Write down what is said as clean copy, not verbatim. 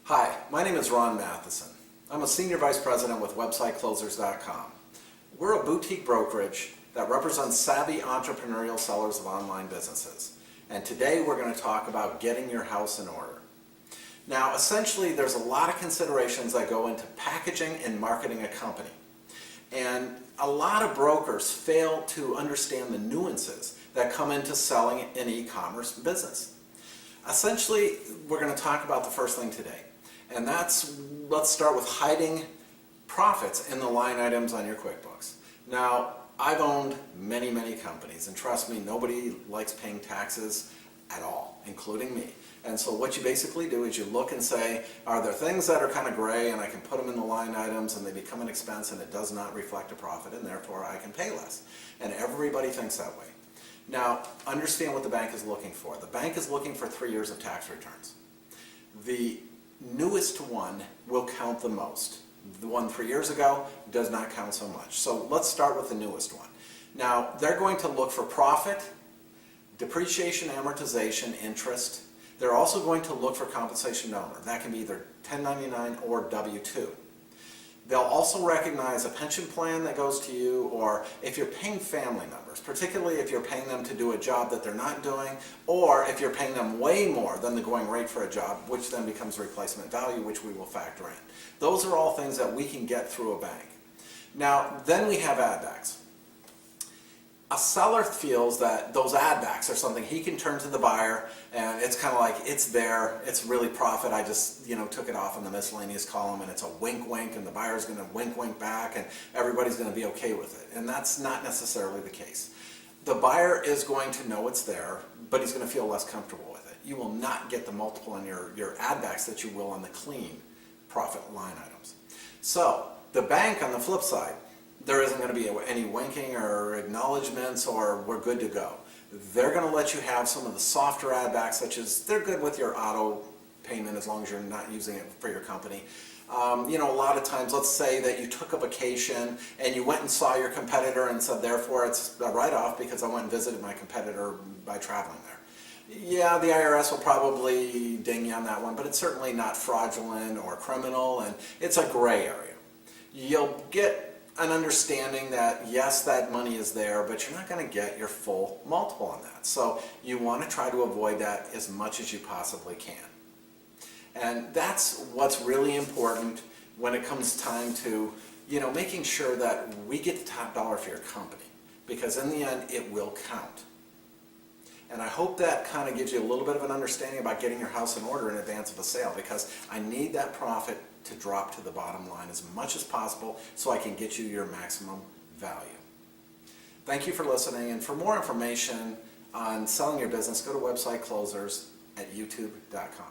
Hi, my name is Ron Matheson. I'm a Senior Vice President with WebsiteClosers.com. We're a boutique brokerage that represents savvy entrepreneurial sellers of online businesses. And today we're going to talk about getting your house in order. Now, essentially, there's a lot of considerations that go into packaging and marketing a company. And a lot of brokers fail to understand the nuances that come into selling an e-commerce business. Essentially, we're going to talk about the first thing today. And let's start with hiding profits in the line items on your QuickBooks. Now, I've owned many companies, and trust me, nobody likes paying taxes at all, including me. And so what you basically do is you look and say, are there things that are kind of gray and I can put them in the line items and they become an expense and it does not reflect a profit and therefore I can pay less. And everybody thinks that way. Now, understand what the bank is looking for. The bank is looking for 3 years of tax returns. The newest one will count the most. The one 3 years ago does not count so much. So let's start with the newest one. Now, they're going to look for profit, depreciation, amortization, interest. They're also going to look for compensation to owner. That can be either 1099 or W-2. They'll also recognize a pension plan that goes to you, or if you're paying family members, particularly if you're paying them to do a job that they're not doing, or if you're paying them way more than the going rate for a job, which then becomes replacement value, which we will factor in. Those are all things that we can get through a bank. Now, then we have add backs. A seller feels that those add backs are something he can turn to the buyer and it's kind of like, it's there, it's really profit, I just took it off in the miscellaneous column and it's a wink and the buyer's going to wink back and everybody's going to be okay with it. And that's not necessarily the case. The buyer is going to know it's there, but he's going to feel less comfortable with it. You will not get the multiple on your add backs that you will on the clean profit line items. So the bank, on the flip side, there isn't going to be any winking or acknowledgments or we're good to go. They're going to let you have some of the softer add backs, such as they're good with your auto payment as long as you're not using it for your company. A lot of times, let's say that you took a vacation and you went and saw your competitor and said, therefore it's a write-off because I went and visited my competitor by traveling there. Yeah, the IRS will probably ding you on that one, but it's certainly not fraudulent or criminal, and it's a gray area. You'll get an understanding that yes, that money is there, but you're not going to get your full multiple on that. So you want to try to avoid that as much as you possibly can. And that's what's really important when it comes time to, making sure that we get the top dollar for your company, because in the end, it will count. And I hope that kind of gives you a little bit of an understanding about getting your house in order in advance of a sale, because I need that profit to drop to the bottom line as much as possible so I can get you your maximum value. Thank you for listening, and for more information on selling your business, go to WebsiteClosers at youtube.com.